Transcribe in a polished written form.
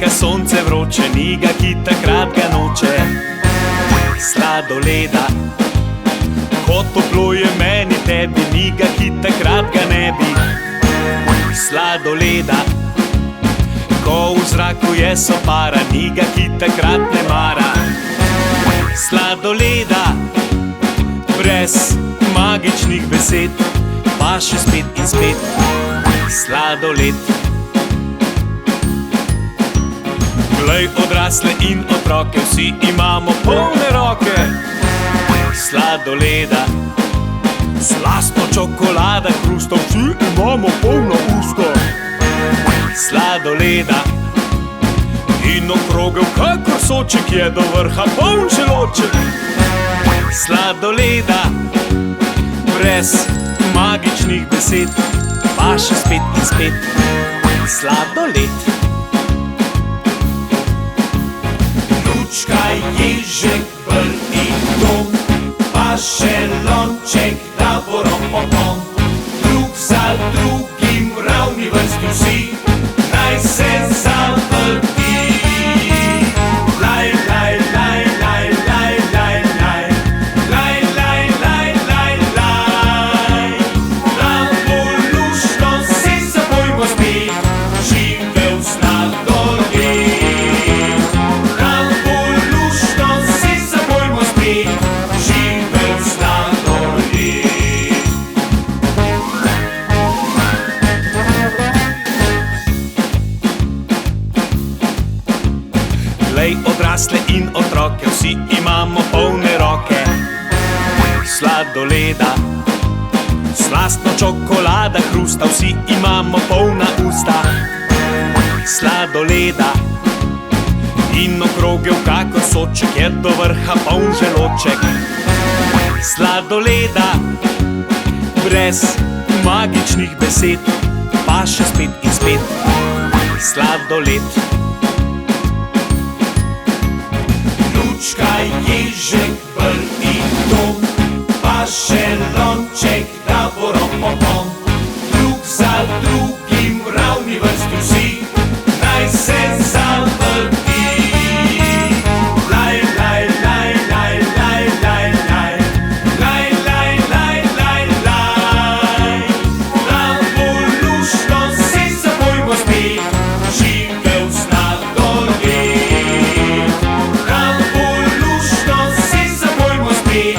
ka sonce vroče, ni ga, ki takrat ga noče. Sladoleda, ko toplo je meni tebi, ni ga, ki takrat ga ne bi. Sladoleda, ko v zraku je sopara, ni ga, ki takrat ne mara. Sladoleda, brez magičnih besed, pa še spet in spet. Sladoled. Glej, odrasle in otroke, vsi imamo polne roke. Sladoleda, slastno čokolada, hrusta, vsi imamo polno usta. Sladoleda, in okrogel kakor soček je do vrha poln želoček. Sladoleda, brez magičnih besed, pa še spet in spet. Sladoled. Lučka, ježek, brd in tom, pa še lonček, da bo rom-pom-pom. Drug za drugim ravni vrsti vsi, naj se zavrti. Laj, laj, laj, laj, laj, laj, laj. Laj, laj, laj, laj, laj. Ramo luštno si zabojmo spet, živel sladoled. Ramo luštno si zabojmo spet, živel sladoled. Glej, odrasle in otroke, vsi imamo polne roke. Sladoleda, slastno čokolada, hrusta, vsi imamo polna usta. Sladoleda, in okrogel kakor soček je do vrha poln želoček. Sladoleda, brez magičnih besed, pa še spet in spet. Sladoled. Lučka, ježek, brd in tom, pa še lonček, da bo rom-pom-pom. Drug za drugim ravni vrsti vsi, naj se zavrti. Laj, laj, laj, laj, laj, laj, laj. Laj, laj, laj, laj, laj. Ramo luštno si zabojmo spet, živel sladoled. Ramo luštno si zabojmo spet,